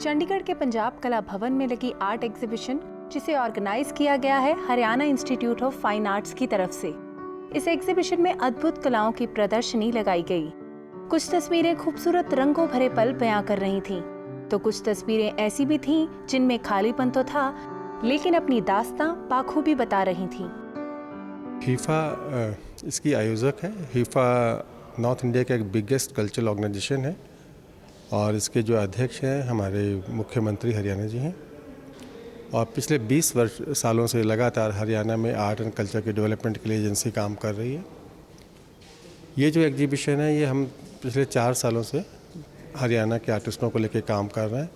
चंडीगढ़ के पंजाब कला भवन में लगी आर्ट एग्जीबिशन, जिसे ऑर्गेनाइज किया गया है Haryana institute of fine arts की तरफ से। इस एग्जीबिशन में अद्भुत कलाओं की प्रदर्शनी लगाई गई। कुछ तस्वीरें खूबसूरत रंगों भरे पल बयां कर रही थीं, तो कुछ तस्वीरें ऐसी भी थीं जिनमें खालीपन तो था, लेकिन अपनी दास्तां बाखूबी बता रही थीं। हीफा इसकी आयोजक है। हीफा नॉर्थ इंडिया का एक बिगेस्ट कल्चरल ऑर्गेनाइजेशन है और इसके जो अध्यक्ष हैं हमारे मुख्यमंत्री हरियाणा जी हैं और पिछले 20 सालों से लगातार हरियाणा में आर्ट एंड कल्चर के डेवलपमेंट के लिए एजेंसी काम कर रही है। ये जो एग्जीबिशन है ये हम पिछले 4 सालों से हरियाणा के आर्टिस्टों को लेकर काम कर रहे हैं।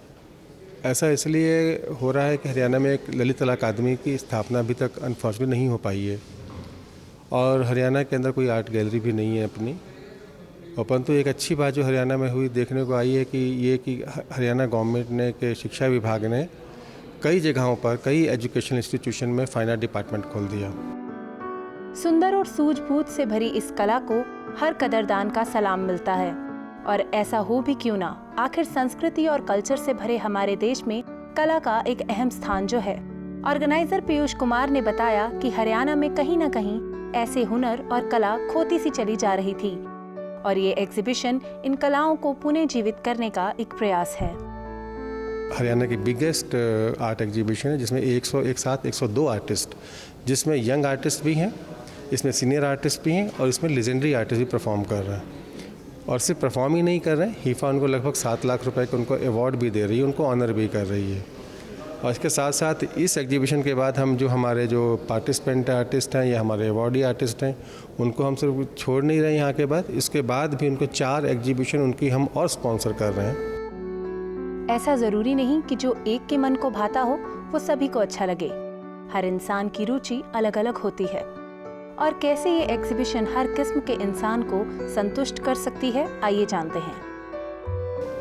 ऐसा इसलिए हो रहा है कि हरियाणा में एक ललित कला अकादमी की स्थापना अभी तक अनफॉर्चुनेटली नहीं हो पाई है और हरियाणा के अंदर कोई आर्ट गैलरी भी नहीं है अपनी। और परंतु एक अच्छी बात जो हरियाणा में हुई देखने को आई है कि हरियाणा गवर्नमेंट ने के शिक्षा विभाग ने कई जगहों पर कई एजुकेशनल इंस्टीट्यूशन में फाइन आर्ट डिपार्टमेंट खोल दिया। सुंदर और सूझबूझ से भरी इस कला को हर कदरदान का सलाम मिलता है, और ऐसा हो भी क्यों ना, आखिर संस्कृति और कल्चर से भरे हमारे देश में कला का एक अहम स्थान जो है। ऑर्गेनाइजर पीयूष कुमार ने बताया कि हरियाणा में कहीं न कहीं ऐसे हुनर और कला खोती सी चली जा रही थी, और ये एग्जीबिशन इन कलाओं को पुनः जीवित करने का एक प्रयास है। हरियाणा की बिगेस्ट आर्ट एग्जीबिशन है जिसमें 102 आर्टिस्ट, जिसमें यंग आर्टिस्ट भी हैं, इसमें सीनियर आर्टिस्ट भी हैं और इसमें लेजेंडरी आर्टिस्ट भी परफॉर्म कर रहे हैं। और सिर्फ परफॉर्म ही नहीं कर रहे हैं, हीफा उनको लगभग 7 लाख रुपए का उनको अवार्ड भी दे रही है, उनको ऑनर भी कर रही है। और इसके साथ साथ इस एग्जीबिशन के बाद हम जो हमारे जो पार्टिसिपेंट आर्टिस्ट हैं या हमारे अवार्डी आर्टिस्ट हैं उनको हम सिर्फ छोड़ नहीं रहे यहाँ के बाद, इसके बाद भी उनको 4 एग्जीबिशन उनकी हम और स्पॉन्सर कर रहे हैं। ऐसा ज़रूरी नहीं कि जो एक के मन को भाता हो वो सभी को अच्छा लगे। हर इंसान की रुचि अलग अलग होती है, और कैसे ये एग्जीबिशन हर किस्म के इंसान को संतुष्ट कर सकती है, आइए जानते हैं।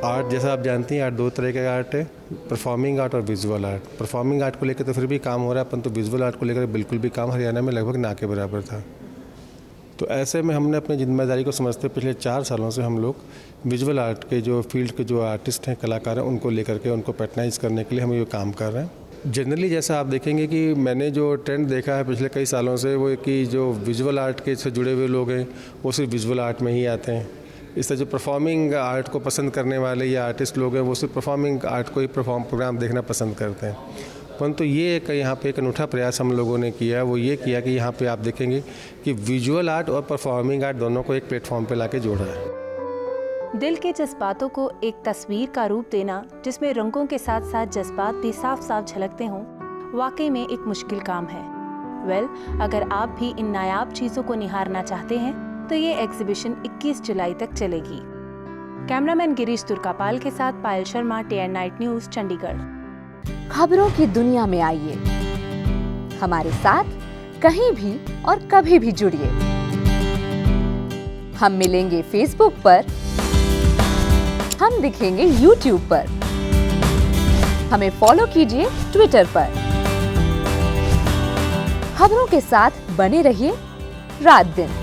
आर्ट जैसा आप जानती हैं, आर्ट 2 तरह का आर्ट है, परफॉर्मिंग आर्ट और विजुअल आर्ट। परफॉर्मिंग आर्ट को लेकर तो फिर भी काम हो रहा है, परंतु विजुअल आर्ट को लेकर बिल्कुल भी काम हरियाणा में लगभग ना के बराबर था। तो ऐसे में हमने अपनी जिम्मेदारी को समझते पिछले 4 सालों से हम लोग विजुअल आर्ट के जो फील्ड के जो आर्टिस्ट हैं, कलाकार हैं, उनको लेकर के उनको पैटर्नाइज करने के लिए हम ये काम कर रहे हैं। जनरली जैसा आप देखेंगे कि मैंने जो ट्रेंड देखा है पिछले कई सालों से, वो कि जो विजुअल आर्ट के से जुड़े हुए लोग हैं वो सिर्फ विजुअल आर्ट में ही आते हैं। इससे जो परफॉर्मिंग आर्ट को पसंद करने वाले या आर्टिस्ट लोग हैं वो सिर्फ परफॉर्मिंग आर्ट को ही प्रोग्राम देखना पसंद करते हैं। परंतु ये एक यहाँ पे एक अनूठा प्रयास हम लोगों ने किया है, वो ये किया कि यहाँ पे आप देखेंगे कि विजुअल आर्ट और परफॉर्मिंग आर्ट दोनों को एक प्लेटफॉर्म पे लाके जोड़ा है। दिल के जज्बातों को एक तस्वीर का रूप देना, जिसमें रंगों के साथ साथ जज्बात भी साफ साफ झलकते हों, वाकई में एक मुश्किल काम है। अगर आप भी इन नायाब चीज़ों को निहारना चाहते हैं तो ये एग्जीबिशन 21 जुलाई तक चलेगी। कैमरामैन गिरीश तुर्कापाल के साथ Payal Sharma, TN night news, Chandigarh. खबरों की दुनिया में आइए, हमारे साथ कहीं भी और कभी भी जुड़िए। हम मिलेंगे फेसबुक पर, हम दिखेंगे YouTube पर, हमें फॉलो कीजिए ट्विटर पर। खबरों के साथ बने रहिए रात दिन।